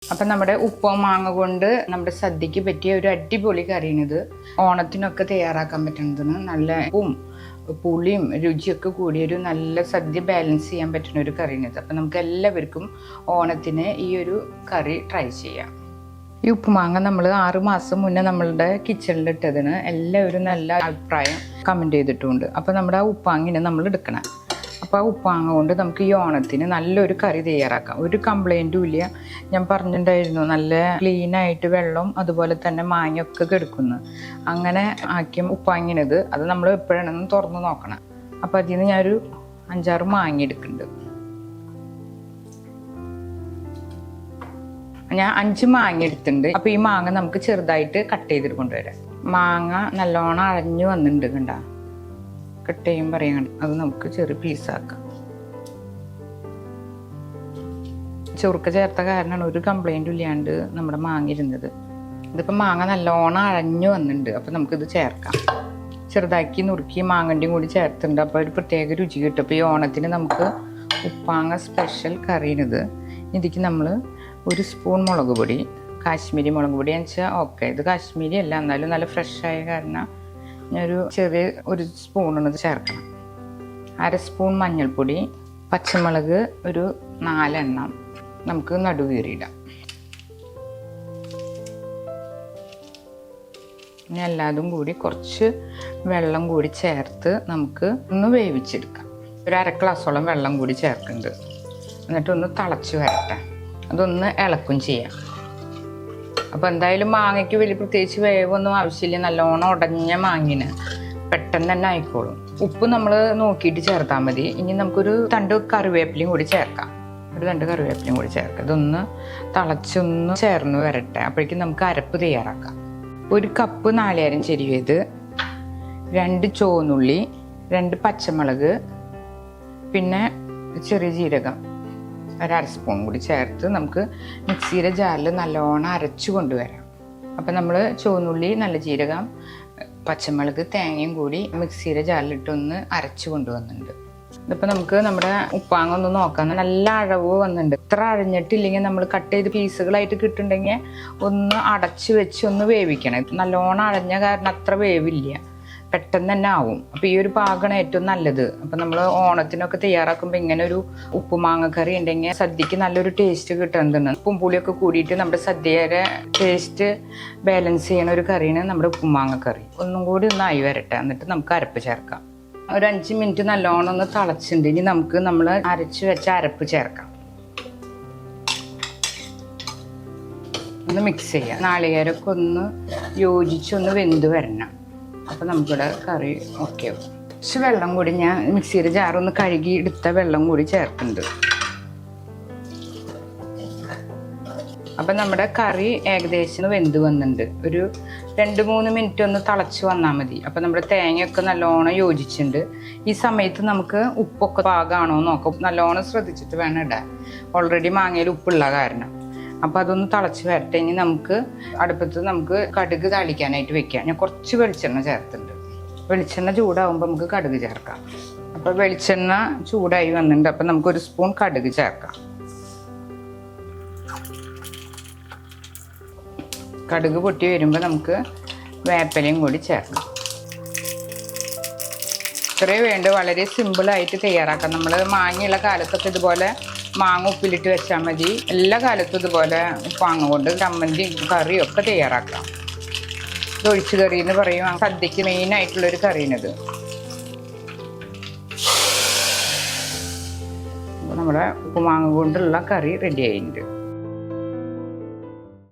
അപ്പം നമ്മുടെ ഉപ്പും മാങ്ങ കൊണ്ട് നമ്മുടെ സദ്യക്ക് പറ്റിയ ഒരു അടിപൊളി കറിയാണിത്. ഓണത്തിനൊക്കെ തയ്യാറാക്കാൻ പറ്റുന്നതിന് നല്ല ഉപ്പും പുളിയും രുചിയൊക്കെ കൂടിയൊരു നല്ല സദ്യ ബാലൻസ് ചെയ്യാൻ പറ്റുന്ന ഒരു കറിയാണിത്. അപ്പം നമുക്ക് എല്ലാവർക്കും ഓണത്തിന് ഈ ഒരു കറി ട്രൈ ചെയ്യാം. ഈ ഉപ്പുമാങ്ങ നമ്മൾ 6 മാസം മുന്നേ നമ്മളുടെ കിച്ചണിലിട്ടതിന് എല്ലാവരും നല്ല അഭിപ്രായം കമൻറ്റ് ചെയ്തിട്ടുണ്ട്. അപ്പോൾ നമ്മുടെ ആ ഉപ്പാങ്ങിനെ നമ്മൾ എടുക്കണം. അപ്പോൾ ആ ഉപ്പാങ്ങ കൊണ്ട് നമുക്ക് ഈ ഓണത്തിന് നല്ലൊരു കറി തയ്യാറാക്കാം. ഒരു കംപ്ലൈൻറ്റും ഇല്ല. ഞാൻ പറഞ്ഞിട്ടുണ്ടായിരുന്നു നല്ല ക്ലീനായിട്ട് വെള്ളം അതുപോലെ തന്നെ മാങ്ങയൊക്കെ കെടുക്കുന്നു. അങ്ങനെ ആക്കിയ ഉപ്പാങ്ങിനത് അത് നമ്മൾ എപ്പോഴാണെന്ന് തുറന്ന് നോക്കണം. അപ്പോൾ അതിൽ നിന്ന് ഞാനൊരു 5-6 മാങ്ങ എടുക്കുന്നുണ്ട്. ഞാൻ 5 മാങ്ങ എടുത്തിട്ടുണ്ട്. അപ്പോൾ ഈ മാങ്ങ നമുക്ക് ചെറുതായിട്ട് കട്ട് ചെയ്തിട്ട് കൊണ്ടുവരാം. മാങ്ങ നല്ലോണം അഴഞ്ഞു വന്നിട്ടുണ്ട്, കണ്ട കട്ട് ചെയ്യും പറയാൻ. അത് നമുക്ക് ചെറിയ പീസാക്കാം. ചുറുക്ക ചേർത്ത കാരണമാണ് ഒരു കംപ്ലൈൻറ്റും ഇല്ലാണ്ട് നമ്മുടെ മാങ്ങ ഇരുന്നത്. ഇതിപ്പോൾ മാങ്ങ നല്ലോണം അഴഞ്ഞു വന്നിട്ടുണ്ട്. അപ്പോൾ നമുക്കിത് ചേർക്കാം. ചെറുതാക്കി നുറുക്കി മാങ്ങൻ്റെയും കൂടി ചേർത്തിട്ടുണ്ട്. അപ്പോൾ ഒരു പ്രത്യേക രുചി കിട്ടും. അപ്പോൾ ഈ ഓണത്തിന് നമുക്ക് ഉപ്പാങ്ങ സ്പെഷ്യൽ കറിയാണിത്. ഇതിക്ക് നമ്മൾ 1 സ്പൂൺ മുളക് പൊടി, കാശ്മീരി മുളക് പൊടി എന്ന് വെച്ചാൽ ഓക്കെ, ഇത് കാശ്മീരി അല്ല, എന്നാലും നല്ല ഫ്രഷായ കാരണം ഞാനൊരു ചെറിയ 1 സ്പൂണത് ചേർക്കണം. 1/2 സ്പൂൺ മഞ്ഞൾപ്പൊടി, പച്ചമുളക് ഒരു 4 എണ്ണം നമുക്ക് നടുകീറിയിടാം. ഇനി എല്ലാതും കൂടി കുറച്ച് വെള്ളം കൂടി ചേർത്ത് നമുക്ക് ഒന്ന് വേവിച്ചെടുക്കാം. ഒരു 1/2 ഗ്ലാസോളം വെള്ളം കൂടി ചേർക്കുന്നുണ്ട്. എന്നിട്ടൊന്ന് തിളച്ച് വരട്ടെ. അതൊന്ന് ഇളക്കും ചെയ്യാം. അപ്പോൾ എന്തായാലും മാങ്ങയ്ക്ക് വലിയ പ്രത്യേകിച്ച് വേവൊന്നും ആവശ്യമില്ല. നല്ലോണം ഉടഞ്ഞ മാങ്ങിന് പെട്ടെന്ന് തന്നെ ആയിക്കോളും. ഉപ്പ് നമ്മൾ നോക്കിയിട്ട് ചേർത്താൽ മതി. ഇനി നമുക്കൊരു 2 കറിവേപ്പിലയും കൂടി ചേർക്കാം. ഒരു 2 കറിവേപ്പിലയും കൂടി ചേർക്കാം. ഇതൊന്ന് തിളച്ചൊന്ന് ചേർന്ന് വരട്ടെ. അപ്പോഴേക്കും നമുക്ക് അരപ്പ് തയ്യാറാക്കാം. 1 കപ്പ് നാളികേരം ചെരുവിയത്, 2 ചുവന്നുള്ളി, 2 പച്ചമുളക്, പിന്നെ ചെറിയ ജീരകം 1/2 സ്പൂൺ കൂടി ചേർത്ത് നമുക്ക് മിക്സിയുടെ ജാറിൽ നല്ലോണം അരച്ചു കൊണ്ടുവരാം. അപ്പം നമ്മൾ ചുവന്നുള്ളി, നല്ല ജീരകം, പച്ചമുളക്, തേങ്ങയും കൂടി മിക്സിയുടെ ജാറിലിട്ടൊന്ന് അരച്ചു കൊണ്ടുവന്നിട്ടുണ്ട്. ഇതിപ്പോൾ നമുക്ക് നമ്മുടെ ഉപ്പാങ്ങ ഒന്ന് നോക്കാം. നല്ല അഴവ് വന്നിട്ടുണ്ട്. ഇത്ര അഴഞ്ഞിട്ടില്ലെങ്കിൽ നമ്മൾ കട്ട് ചെയ്ത് പീസുകളായിട്ട് കിട്ടുന്നുണ്ടെങ്കിൽ ഒന്ന് അടച്ച് വെച്ച് ഒന്ന് വേവിക്കണം. നല്ലോണം അഴഞ്ഞ കാരണം അത്ര വേവില്ല, പെട്ടെന്ന് തന്നെ ആവും. അപ്പോൾ ഈ ഒരു പാകമാണ് ഏറ്റവും നല്ലത്. അപ്പം നമ്മൾ ഓണത്തിനൊക്കെ തയ്യാറാക്കുമ്പോൾ ഇങ്ങനെ ഒരു ഉപ്പുമാങ്ങക്കറി ഉണ്ടെങ്കിൽ സദ്യക്ക് നല്ലൊരു ടേസ്റ്റ് കിട്ടുന്നതാണ്. ഉപ്പും പുളിയൊക്കെ കൂടിയിട്ട് നമ്മുടെ സദ്യയുടെ ടേസ്റ്റ് ബാലൻസ് ചെയ്യണ ഒരു കറിയാണ് നമ്മുടെ ഉപ്പുമാങ്ങക്കറി. ഒന്നും കൂടി ഒന്ന് ആയി വരട്ടെ. എന്നിട്ട് നമുക്ക് അരപ്പ് ചേർക്കാം. ഒരു 5 മിനിറ്റ് നല്ലോണം ഒന്ന് തിളച്ചിട്ടുണ്ട്. ഇനി നമുക്ക് നമ്മൾ അരച്ച് വെച്ച അരപ്പ് ചേർക്കാം. ഒന്ന് മിക്സ് ചെയ്യാം. നാളികേരമൊക്കെ ഒന്ന് യോജിച്ചൊന്ന് വെന്ത് വരണം. അപ്പോൾ നമുക്കിവിടെ കറി ഓക്കെ ആവും. കുറച്ച് വെള്ളം കൂടി ഞാൻ മിക്സിയുടെ ജാറൊന്ന് കഴുകി എടുത്ത വെള്ളം കൂടി ചേർക്കുന്നുണ്ട്. അപ്പം നമ്മുടെ കറി ഏകദേശം വെന്ത് വന്നിട്ടുണ്ട്. ഒരു 2-3 മിനിറ്റ് ഒന്ന് തിളച്ച് വന്നാൽ മതി. അപ്പം നമ്മുടെ തേങ്ങയൊക്കെ നല്ലോണം യോജിച്ചിട്ടുണ്ട്. ഈ സമയത്ത് നമുക്ക് ഉപ്പൊക്കെ പാകമാണോ നോക്കാം. നല്ലോണം ശ്രദ്ധിച്ചിട്ട് വേണം ഇടാൻ. ഓൾറെഡി മാങ്ങയിൽ ഉപ്പുള്ള കാരണം. അപ്പോൾ അതൊന്ന് തിളച്ച് വരട്ടെ. ഇനി നമുക്ക് അടുപ്പത്ത് നമുക്ക് കടുക് താളിക്കാനായിട്ട് വെക്കാം. ഞാൻ കുറച്ച് വെളിച്ചെണ്ണ ചേർത്തിട്ടുണ്ട്. വെളിച്ചെണ്ണ ചൂടാകുമ്പോൾ നമുക്ക് കടുക് ചേർക്കാം. അപ്പോൾ വെളിച്ചെണ്ണ ചൂടായി വന്നിട്ടുണ്ട്. അപ്പം നമുക്ക് 1 സ്പൂൺ കടുക് ചേർക്കാം. കടുക് പൊട്ടി വരുമ്പോൾ നമുക്ക് വേപ്പിലയും കൂടി ചേർക്കാം. ഇത്രയേ വേണ്ട. വളരെ സിമ്പിളായിട്ട് തയ്യാറാക്കാം. നമ്മൾ മാങ്ങയുള്ള കാലത്തൊക്കെ ഇതുപോലെ മാങ്ങ ഉപ്പിലിട്ട് വെച്ചാൽ മതി. എല്ലാ കാലത്തും ഇതുപോലെ മാങ്ങ കൊണ്ട് ചമ്മന്തി കറിയും ഒക്കെ തയ്യാറാക്കാം. ഇത് ഒഴിച്ചു കറി എന്ന് പറയും. സദ്യക്ക് മെയിനായിട്ടുള്ളൊരു കറിയാണിത്. നമ്മുടെ ഉപ്പുമാങ്ങ കൊണ്ടുള്ള കറി റെഡി ആയിട്ടുണ്ട്.